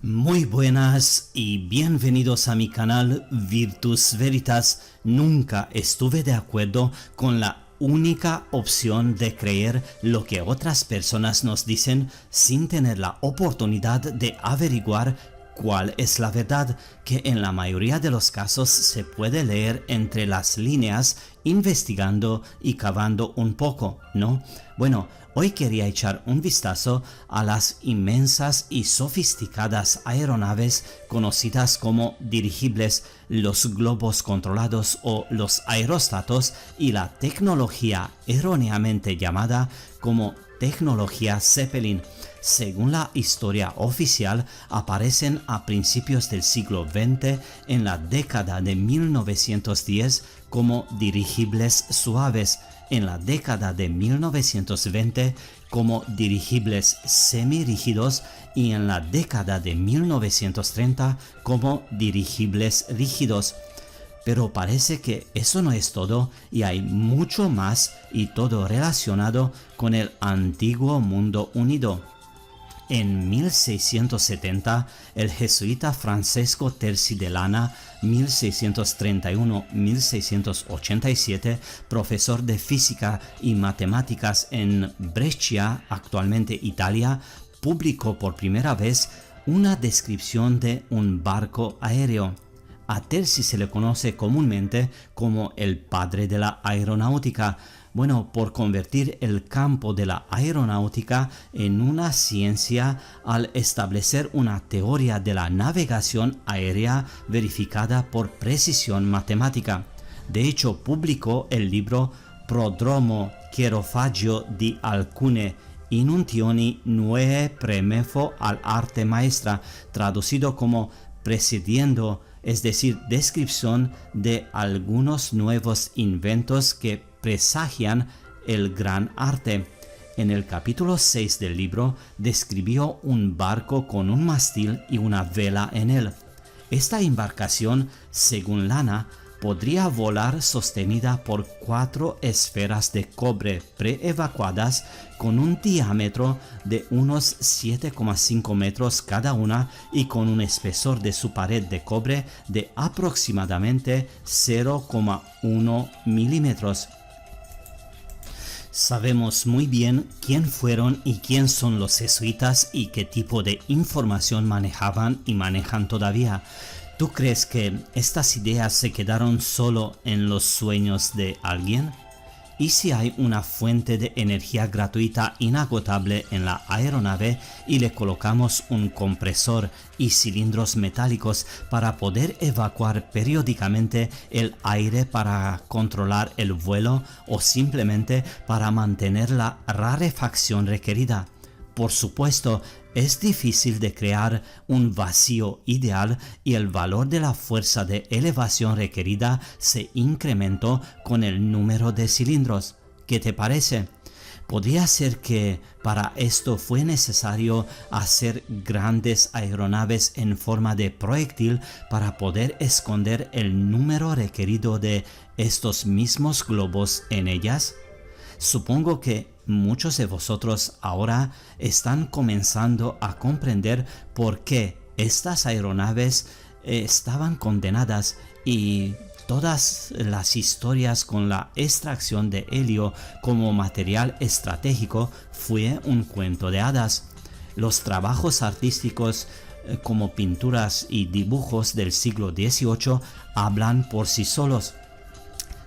Muy buenas y bienvenidos a mi canal Virtus Veritas. Nunca estuve de acuerdo con la única opción de creer lo que otras personas nos dicen sin tener la oportunidad de averiguar cuál es la verdad, que en la mayoría de los casos se puede leer entre las líneas investigando y cavando un poco, ¿no? Bueno, hoy quería echar un vistazo a las inmensas y sofisticadas aeronaves conocidas como dirigibles, los globos controlados o los aerostatos y la tecnología erróneamente llamada como tecnología Zeppelin. Según la historia oficial, aparecen a principios del siglo XX en la década de 1910 como dirigibles suaves, en la década de 1920 como dirigibles semirígidos y en la década de 1930 como dirigibles rígidos. Pero parece que eso no es todo y hay mucho más, y todo relacionado con el antiguo mundo unido. En 1670, el jesuita Francesco Terzi de Lana, 1631-1687, profesor de física y matemáticas en Brescia, actualmente Italia, publicó por primera vez una descripción de un barco aéreo. A Terzi se le conoce comúnmente como el padre de la aeronáutica, por convertir el campo de la aeronáutica en una ciencia al establecer una teoría de la navegación aérea verificada por precisión matemática. De hecho, publicó el libro Prodromo Chiarofaggio di alcune inunzioni nuove premefo all'arte maestra, traducido como precediendo, es decir, descripción de algunos nuevos inventos que presagian el gran arte. En el capítulo 6 del libro describió un barco con un mástil y una vela en él. Esta embarcación, según Lana, podría volar sostenida por 4 esferas de cobre preevacuadas con un diámetro de unos 7,5 metros cada una y con un espesor de su pared de cobre de aproximadamente 0,1 milímetros. Sabemos muy bien quién fueron y quién son los jesuitas y qué tipo de información manejaban y manejan todavía. ¿Tú crees que estas ideas se quedaron solo en los sueños de alguien? ¿Y si hay una fuente de energía gratuita inagotable en la aeronave y le colocamos un compresor y cilindros metálicos para poder evacuar periódicamente el aire para controlar el vuelo o simplemente para mantener la rarefacción requerida? Por supuesto, es difícil de crear un vacío ideal y el valor de la fuerza de elevación requerida se incrementó con el número de cilindros. ¿Qué te parece? Podría ser que para esto fue necesario hacer grandes aeronaves en forma de proyectil para poder esconder el número requerido de estos mismos globos en ellas. Supongo que muchos de vosotros ahora están comenzando a comprender por qué estas aeronaves estaban condenadas, y todas las historias con la extracción de helio como material estratégico fue un cuento de hadas. Los trabajos artísticos como pinturas y dibujos del siglo XVIII hablan por sí solos.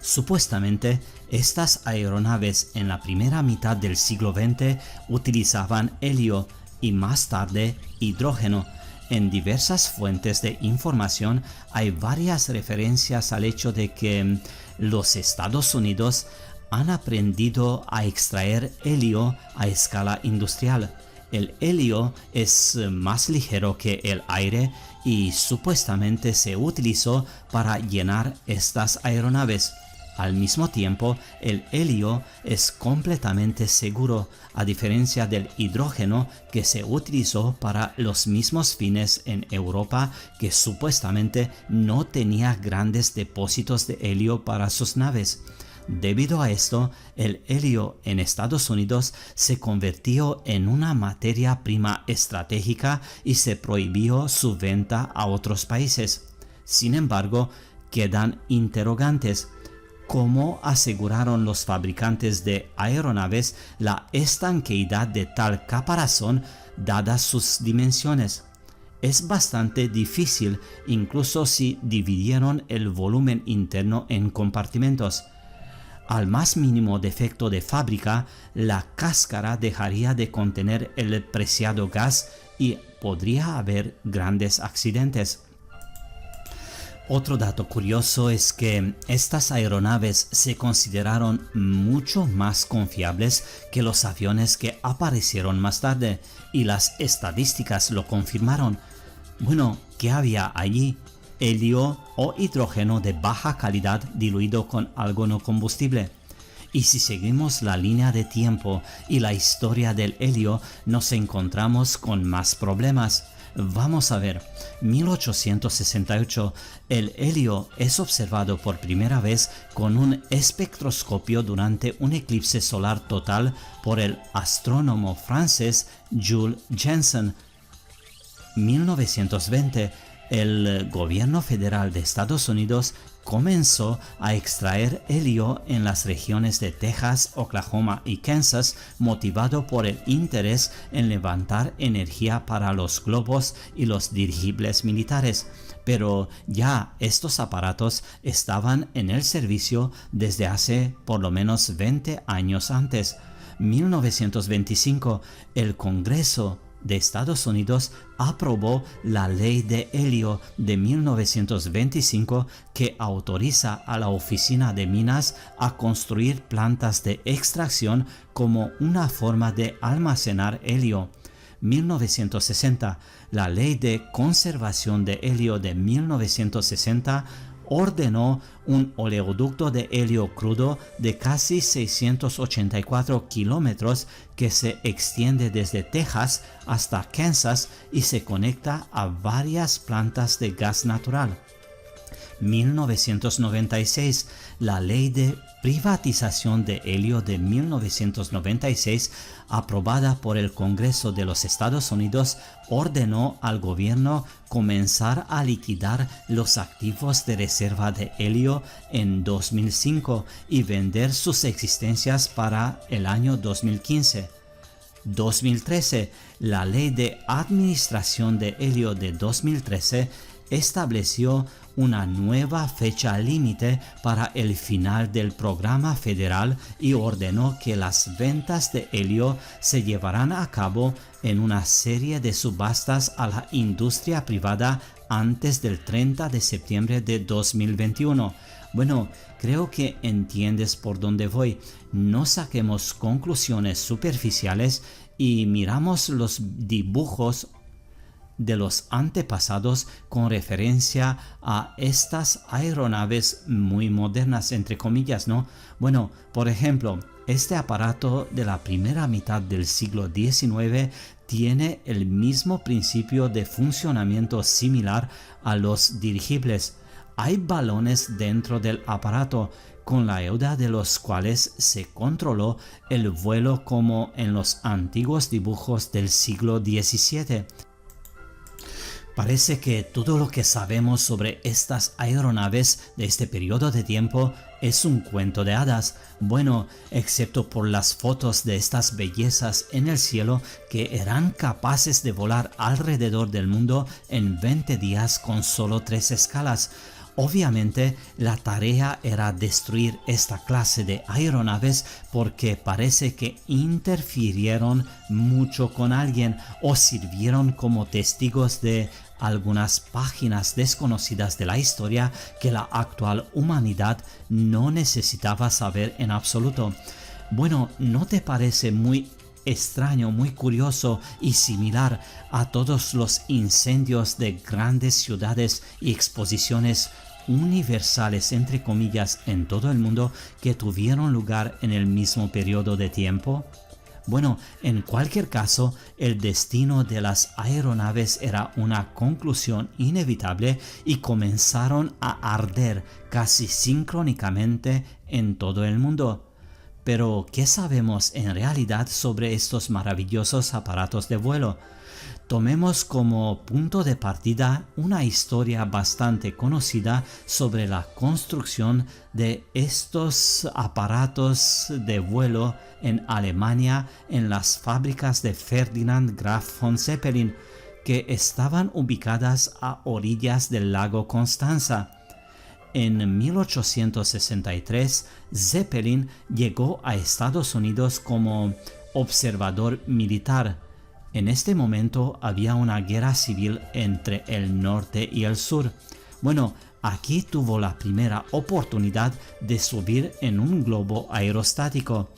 Supuestamente, estas aeronaves en la primera mitad del siglo XX utilizaban helio y más tarde hidrógeno. En diversas fuentes de información hay varias referencias al hecho de que los Estados Unidos han aprendido a extraer helio a escala industrial. El helio es más ligero que el aire y supuestamente se utilizó para llenar estas aeronaves. Al mismo tiempo, el helio es completamente seguro, a diferencia del hidrógeno que se utilizó para los mismos fines en Europa, que supuestamente no tenía grandes depósitos de helio para sus naves. Debido a esto, el helio en Estados Unidos se convirtió en una materia prima estratégica y se prohibió su venta a otros países. Sin embargo, quedan interrogantes. ¿Cómo aseguraron los fabricantes de aeronaves la estanqueidad de tal caparazón dadas sus dimensiones? Es bastante difícil, incluso si dividieron el volumen interno en compartimentos. Al más mínimo defecto de fábrica, la cáscara dejaría de contener el preciado gas y podría haber grandes accidentes. Otro dato curioso es que estas aeronaves se consideraron mucho más confiables que los aviones que aparecieron más tarde, y las estadísticas lo confirmaron. Bueno, ¿qué había allí? Helio o hidrógeno de baja calidad diluido con algo no combustible. Y si seguimos la línea de tiempo y la historia del helio, nos encontramos con más problemas. Vamos a ver, 1868, el helio es observado por primera vez con un espectroscopio durante un eclipse solar total por el astrónomo francés Jules Janssen. 1920, el gobierno federal de Estados Unidos comenzó a extraer helio en las regiones de Texas, Oklahoma y Kansas, motivado por el interés en levantar energía para los globos y los dirigibles militares. Pero ya estos aparatos estaban en el servicio desde hace por lo menos 20 años antes. 1925, el Congreso de Estados Unidos aprobó la Ley de Helio de 1925 que autoriza a la Oficina de Minas a construir plantas de extracción como una forma de almacenar helio. 1960, la Ley de Conservación de Helio de 1960 ordenó un oleoducto de helio crudo de casi 684 kilómetros que se extiende desde Texas hasta Kansas y se conecta a varias plantas de gas natural. 1996, la Ley de Privatización de Helio de 1996, aprobada por el Congreso de los Estados Unidos, ordenó al gobierno comenzar a liquidar los activos de reserva de helio en 2005 y vender sus existencias para el año 2015. 2013, la Ley de Administración de Helio de 2013 estableció una nueva fecha límite para el final del programa federal y ordenó que las ventas de helio se llevarán a cabo en una serie de subastas a la industria privada antes del 30 de septiembre de 2021. Bueno, creo que entiendes por dónde voy. No saquemos conclusiones superficiales y miramos los dibujos de los antepasados con referencia a estas aeronaves muy modernas, entre comillas, ¿no? Bueno, por ejemplo, este aparato de la primera mitad del siglo XIX tiene el mismo principio de funcionamiento similar a los dirigibles. Hay balones dentro del aparato, con la ayuda de los cuales se controló el vuelo como en los antiguos dibujos del siglo XVII. Parece que todo lo que sabemos sobre estas aeronaves de este periodo de tiempo es un cuento de hadas. Bueno, excepto por las fotos de estas bellezas en el cielo que eran capaces de volar alrededor del mundo en 20 días con solo 3 escalas. Obviamente, la tarea era destruir esta clase de aeronaves porque parece que interfirieron mucho con alguien o sirvieron como testigos de algunas páginas desconocidas de la historia que la actual humanidad no necesitaba saber en absoluto. Bueno, ¿no te parece muy extraño, muy curioso y similar a todos los incendios de grandes ciudades y exposiciones universales, entre comillas, en todo el mundo que tuvieron lugar en el mismo periodo de tiempo? Bueno, en cualquier caso, el destino de las aeronaves era una conclusión inevitable y comenzaron a arder casi sincrónicamente en todo el mundo. Pero, ¿qué sabemos en realidad sobre estos maravillosos aparatos de vuelo? Tomemos como punto de partida una historia bastante conocida sobre la construcción de estos aparatos de vuelo en Alemania en las fábricas de Ferdinand Graf von Zeppelin, que estaban ubicadas a orillas del lago Constanza. En 1863, Zeppelin llegó a Estados Unidos como observador militar. En este momento había una guerra civil entre el norte y el sur. Bueno, aquí tuvo la primera oportunidad de subir en un globo aerostático.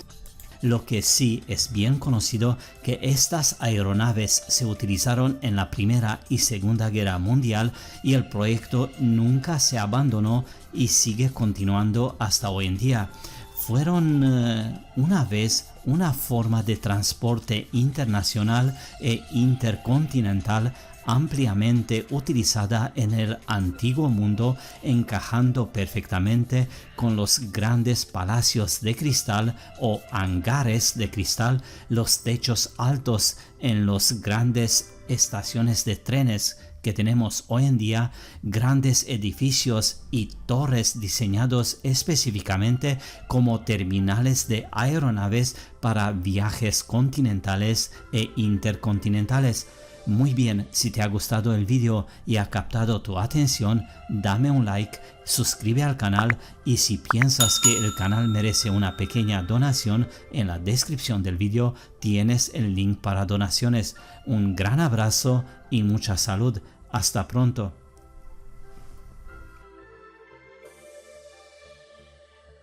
Lo que sí es bien conocido que estas aeronaves se utilizaron en la Primera y Segunda Guerra Mundial y el proyecto nunca se abandonó y sigue continuando hasta hoy en día. Fueron una vez una forma de transporte internacional e intercontinental ampliamente utilizada en el antiguo mundo, encajando perfectamente con los grandes palacios de cristal o hangares de cristal, los techos altos en las grandes estaciones de trenes que tenemos hoy en día, grandes edificios y torres diseñados específicamente como terminales de aeronaves para viajes continentales e intercontinentales. Muy bien, si te ha gustado el vídeo y ha captado tu atención, dame un like, suscríbete al canal y si piensas que el canal merece una pequeña donación, en la descripción del vídeo tienes el link para donaciones. Un gran abrazo y mucha salud. Hasta pronto.